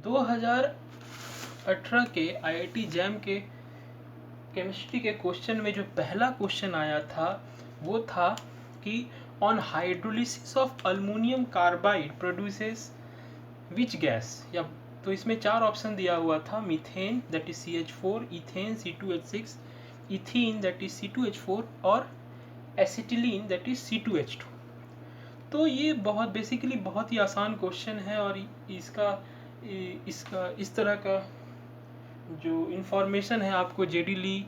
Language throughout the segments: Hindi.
2018 के IIT जैम के केमिस्ट्री के क्वेश्चन में जो पहला क्वेश्चन आया था वो था कि on hydrolysis of aluminium carbide produces which gas, या तो इसमें 4 ऑप्शन दिया हुआ था, methane that is CH4, ethane C2H6, ethene that is C2H4 और एसिटिलीन दैट इज C2H2। तो ये बहुत बेसिकली बहुत ही आसान क्वेश्चन है और इसका इस तरह का जो इन्फॉर्मेशन है आपको जेडी ली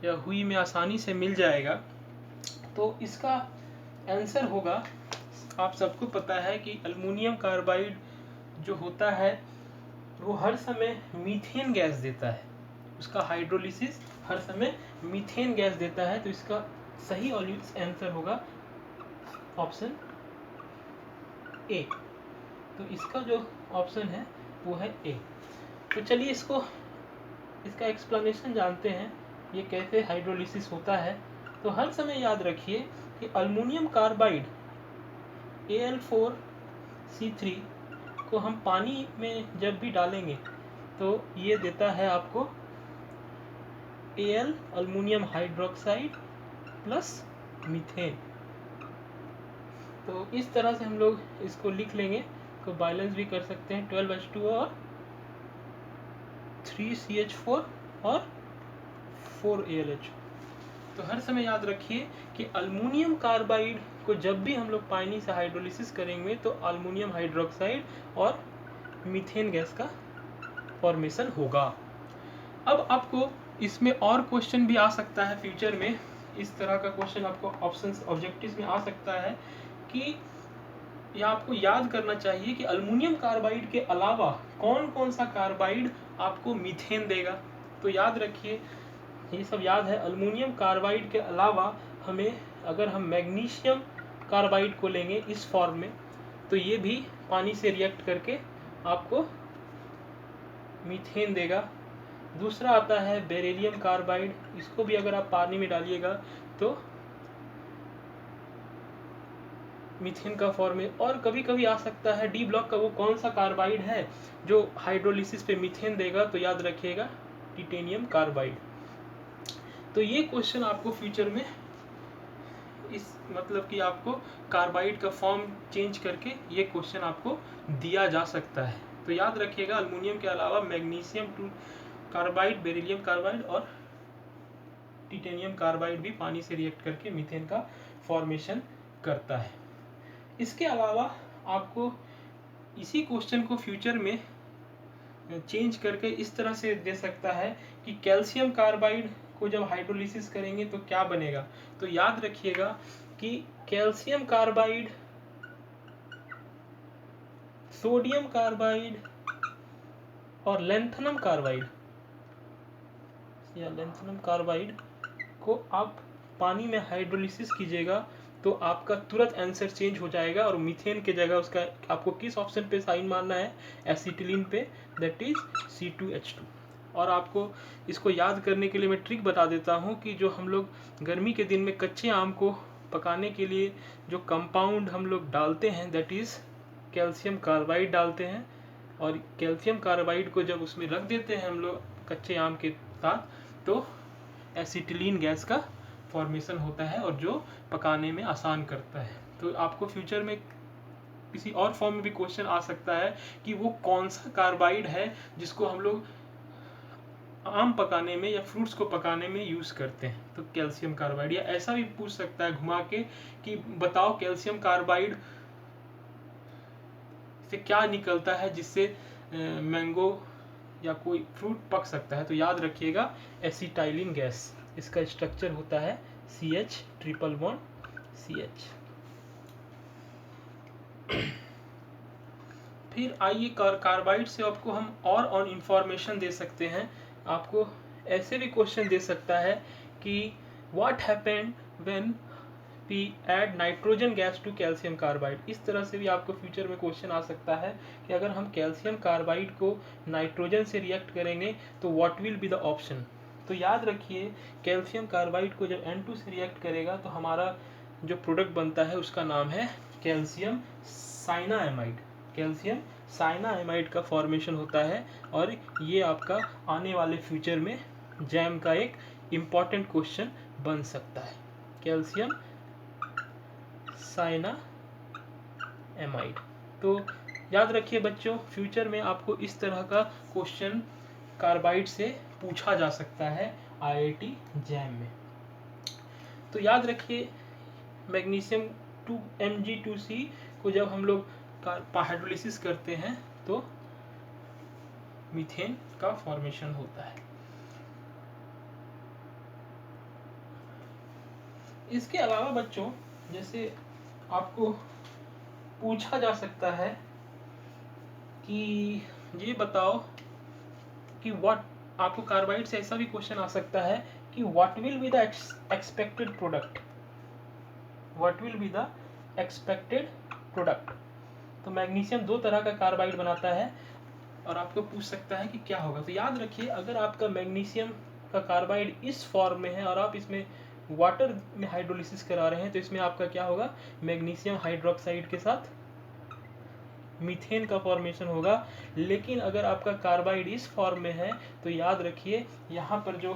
या हुई में आसानी से मिल जाएगा। तो इसका आंसर होगा, आप सबको पता है कि अल्युमिनियम कार्बाइड जो होता है वो हर समय मीथेन गैस देता है, उसका हाइड्रोलिसिस हर समय मीथेन गैस देता है। तो इसका सही आंसर होगा ऑप्शन ए। तो इसका जो ऑप्शन है वो है ए। तो चलिए इसका एक्सप्लेनेशन जानते हैं, ये कैसे हाइड्रोलिसिस होता है। तो हर समय याद रखिए कि अल्युमिनियम कार्बाइड Al4C3 को हम पानी में जब भी डालेंगे तो ये देता है आपको Al aluminium hydroxide plus methane. तो इस तरह से हम लोग इसको लिख लेंगे, तो बैलेंस भी कर सकते हैं 12H2 और 3CH4 और 4ALH। तो हर समय याद रखिए कि अल्युमिनियम कार्बाइड को जब भी हम लोग पानी से हाइड्रोलिसिस करेंगे तो अल्युमिनियम हाइड्रोक्साइड और मीथेन गैस का फॉर्मेशन होगा। अब आपको इसमें और क्वेश्चन भी आ सकता है फ्यूचर में, इस तरह का क्वेश्चन आपको ऑप्शंस ऑब्जेक्टिव्स में आ सकता है कि यह आपको याद करना चाहिए कि अल्युमिनियम कार्बाइड के अलावा कौन कौन सा कार्बाइड आपको मीथेन देगा। तो याद रखिए, ये सब याद है, अल्युमिनियम कार्बाइड के अलावा हमें, अगर हम मैग्नीशियम कार्बाइड को लेंगे इस फॉर्म में, तो ये भी पानी से रिएक्ट करके आपको मीथेन देगा। दूसरा आता है बेरिलियम कार्बाइड, इसको भी अगर आप पानी में डालिएगा तो मीथेन का फॉर्म है। और कभी कभी आ सकता है डी ब्लॉक का वो कौन सा कार्बाइड है जो हाइड्रोलिसिस पे मीथेन देगा, तो याद रखिएगा टिटेनियम कार्बाइड। तो ये क्वेश्चन आपको फ्यूचर में इस मतलब कि आपको कार्बाइड का फॉर्म चेंज करके ये क्वेश्चन आपको दिया जा सकता है। तो याद रखिएगा अल्युमिनियम के अलावा मैग्नीशियम कार्बाइड, बेरिलियम कार्बाइड और टिटेनियम कार्बाइड भी पानी से रिएक्ट करके मीथेन का फॉर्मेशन करता है। इसके अलावा आपको इसी क्वेश्चन को फ्यूचर में चेंज करके इस तरह से दे सकता है कि कैल्शियम कार्बाइड को जब हाइड्रोलिसिस करेंगे तो क्या बनेगा। तो याद रखिएगा कि कैल्शियम कार्बाइड, सोडियम कार्बाइड और लैंथनम कार्बाइड को आप पानी में हाइड्रोलिसिस कीजिएगा तो आपका तुरंत आंसर चेंज हो जाएगा और मीथेन के जगह उसका आपको किस ऑप्शन पे साइन मारना है, एसिटिलीन पे, दैट इज C2H2। और आपको इसको याद करने के लिए मैं ट्रिक बता देता हूँ कि जो हम लोग गर्मी के दिन में कच्चे आम को पकाने के लिए जो कंपाउंड हम लोग डालते हैं दैट इज कैल्शियम कार्बाइड डालते हैं, और कैल्शियम कार्बाइड को जब उसमें रख देते हैं हम लोग कच्चे आम के साथ तो एसिटिलीन गैस का फॉर्मेशन होता है और जो पकाने में आसान करता है। तो आपको फ्यूचर में किसी और फॉर्म में भी क्वेश्चन आ सकता है कि वो कौन सा कार्बाइड है जिसको हम लोग आम पकाने में या फ्रूट्स को पकाने में यूज करते हैं, तो कैल्शियम कार्बाइड। या ऐसा भी पूछ सकता है घुमा के कि बताओ कैल्शियम कार्बाइड से क्या निकलता है जिससे मैंगो या कोई फ्रूट पक सकता है। तो याद रखिएगा एसिटाइलिन गैस, इसका स्ट्रक्चर होता है CH ट्रिपल बॉन्ड CH। फिर आइए कार्बाइड से आपको हम और इंफॉर्मेशन दे सकते हैं। आपको ऐसे भी क्वेश्चन दे सकता है कि what happened when we add nitrogen gas to calcium carbide. इस तरह से भी आपको फ्यूचर में क्वेश्चन आ सकता है कि अगर हम कैल्शियम कार्बाइड को नाइट्रोजन से रिएक्ट करेंगे तो what will be the option. तो याद रखिए कैल्शियम कार्बाइड को जब N2 से रिएक्ट करेगा तो हमारा जो प्रोडक्ट बनता है उसका नाम है कैल्शियम साइनामाइड, कैल्शियम साइनामाइड का फॉर्मेशन होता है, और ये आपका आने वाले फ्यूचर में जैम का एक इम्पॉर्टेंट क्वेश्चन बन सकता है, कैल्शियम साइनामाइड। तो याद रखिए बच्चों, फ्यूचर में आपको इस तरह का क्वेश्चन कार्बाइड से पूछा जा सकता है IIT जैम में। तो याद रखिए, मैग्नीशियम 2Mg2C को जब हम लोग हाइड्रोलिसिस करते हैं तो मीथेन का फॉर्मेशन होता है। इसके अलावा बच्चों, जैसे आपको पूछा जा सकता है कि ये बताओ कि आपको कार्बाइड से ऐसा भी क्वेश्चन आ सकता है कि what will be the expected product, what will be the expected product. तो मैग्नीशियम 2 तरह का कार्बाइड बनाता है और आपको पूछ सकता है कि क्या होगा। तो याद रखिए, अगर आपका मैग्नीशियम का कार्बाइड इस फॉर्म में है और आप इसमें वाटर में हाइड्रोलिसिस करा रहे हैं, तो इसमें आपका क्या होगा, मैग्नीशियम हाइड्रोक्साइड के साथ मीथेन का फॉर्मेशन होगा। लेकिन अगर आपका कार्बाइड इस फॉर्म में है तो याद रखिए, यहाँ पर जो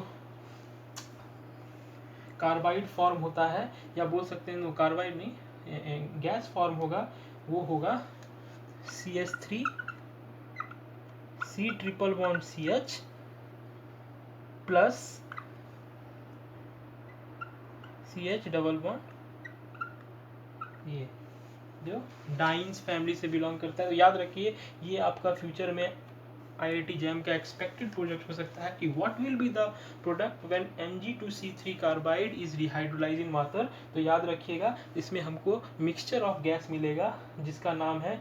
कार्बाइड फॉर्म होता है, या बोल सकते हैं कार्बाइड नहीं, गैस फॉर्म होगा, वो होगा CH3 C triple bond CH plus CH double bond, ये जो डाइन्स फैमिली से बिलोंग करता है। तो याद रखिए, ये आपका फ्यूचर में IIT जैम का एक्सपेक्टेड प्रोजेक्ट हो सकता है कि what will be the product when Mg2C3 carbide is rehydrolyse in water. तो याद रखिएगा, इसमें हमको मिक्सचर ऑफ गैस मिलेगा जिसका नाम है,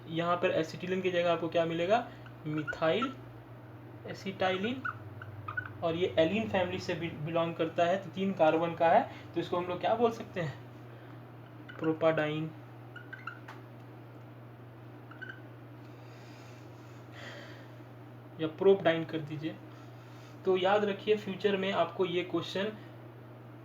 यहाँ पर एसिटिलीन की जगह आपको क्या मिलेगा, मिथाइल एसिटाइलिन, और ये एलिन फैमिली से बिलोंग करता है, तो 3 कार्बन का है, तो इसको हम लोग क्या बोल सकते हैं, प्रोपाडाइन। या प्रोपडाइन कर दीजिए। तो याद रखिए, फ्यूचर में आपको ये क्वेश्चन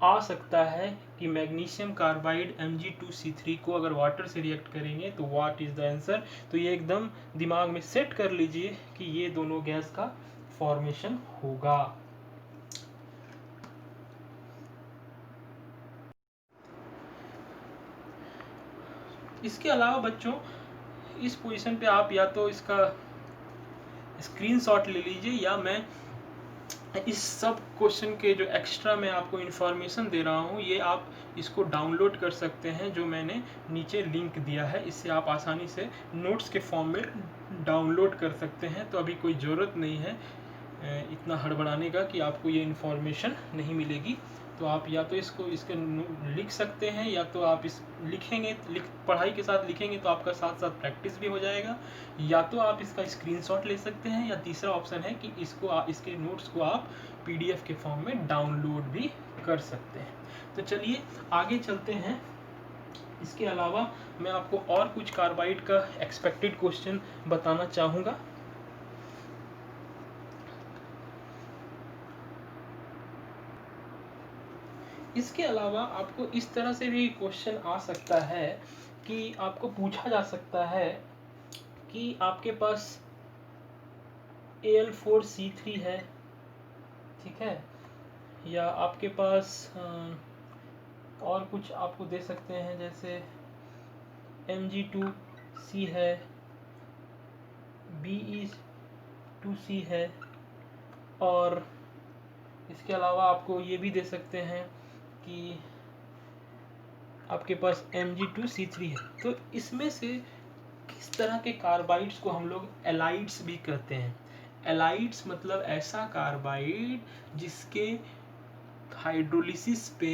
आ सकता है कि मैग्नीशियम कार्बाइड Mg2C3 को अगर वाटर से रिएक्ट करेंगे तो व्हाट इज द आंसर। तो ये एकदम दिमाग में सेट कर लीजिए कि ये दोनों गैस का फॉर्मेशन होगा। इसके अलावा बच्चों, इस पोजीशन पे आप या तो इसका स्क्रीनशॉट ले लीजिए, या मैं इस सब क्वेश्चन के जो एक्स्ट्रा मैं आपको इन्फॉर्मेशन दे रहा हूँ, ये आप इसको डाउनलोड कर सकते हैं, जो मैंने नीचे लिंक दिया है, इससे आप आसानी से नोट्स के फॉर्म में डाउनलोड कर सकते हैं। तो अभी कोई ज़रूरत नहीं है इतना हड़बड़ाने का कि आपको ये इन्फॉर्मेशन नहीं मिलेगी। तो आप या तो इसके लिख सकते हैं, या तो आप इस लिखेंगे, पढ़ाई के साथ लिखेंगे तो आपका साथ साथ प्रैक्टिस भी हो जाएगा, या तो आप इसका स्क्रीनशॉट ले सकते हैं, या तीसरा ऑप्शन है कि इसके नोट्स को आप PDF के फॉर्म में डाउनलोड भी कर सकते हैं। तो चलिए आगे चलते हैं। इसके अलावा मैं आपको और कुछ कार्बाइड का एक्सपेक्टेड क्वेश्चन बताना चाहूँगा। इसके अलावा आपको इस तरह से भी क्वेश्चन आ सकता है कि आपको पूछा जा सकता है कि आपके पास Al4C3 है, ठीक है, या आपके पास और कुछ आपको दे सकते हैं, जैसे Mg2C है, Be2C है, और इसके अलावा आपको ये भी दे सकते हैं कि आपके पास Mg2C3 है। तो इसमें से किस तरह के कार्बाइड्स को हम लोग एलाइड्स भी कहते हैं। एलाइड्स मतलब ऐसा कार्बाइड जिसके हाइड्रोलिसिस पे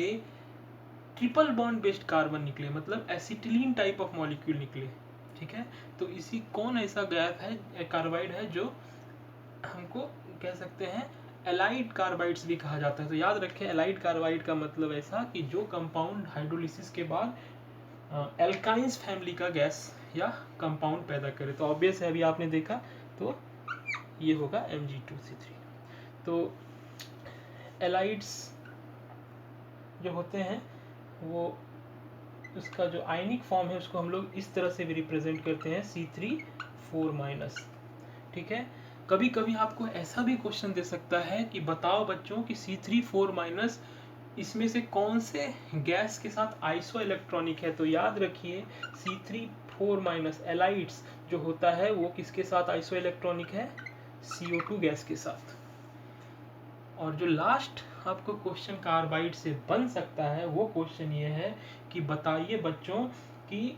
ट्रिपल बॉन्ड बेस्ड कार्बन निकले, मतलब एसिटिलीन टाइप ऑफ मॉलिक्यूल निकले, ठीक है। तो इसी कौन ऐसा गैस है, कार्बाइड है, जो हमको कह सकते हैं एलाइड कार्बाइड्स भी कहा जाता है। तो याद रखें, एलाइड कार्बाइड का मतलब ऐसा कि जो कंपाउंड हाइड्रोलिसिस के बाद एल्काइंस फैमिली का गैस या कंपाउंड पैदा करे। तो ऑब्वियस है, अभी आपने देखा, तो ये होगा Mg2C3। तो एलाइड्स जो होते हैं वो, उसका जो आयनिक फॉर्म है उसको हम लोग इस तरह से भी रिप्रेजेंट करते हैं, C3 4 माइनस। ठीक है, कभी कभी आपको ऐसा भी क्वेश्चन दे सकता है कि बताओ बच्चों कि C3 4 माइनस इसमें से कौन से गैस के साथ आइसो इलेक्ट्रॉनिक है। तो याद रखिए C3 4 माइनस एलाइड्स जो होता है वो किसके साथ आइसो इलेक्ट्रॉनिक है, CO2 गैस के साथ। और जो लास्ट आपको क्वेश्चन कार्बाइड से बन सकता है वो क्वेश्चन ये है कि बताइए बच्चों कि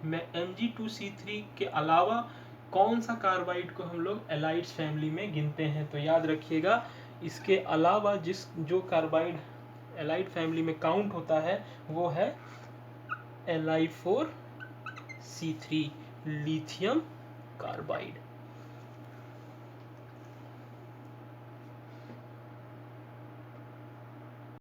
Mg2C3 के अलावा कौन सा कार्बाइड को हम लोग एलाइड्स फैमिली में गिनते हैं। तो याद रखिएगा इसके अलावा जो कार्बाइड एलाइड फैमिली में काउंट होता है वो है Li4C3 लिथियम कार्बाइड।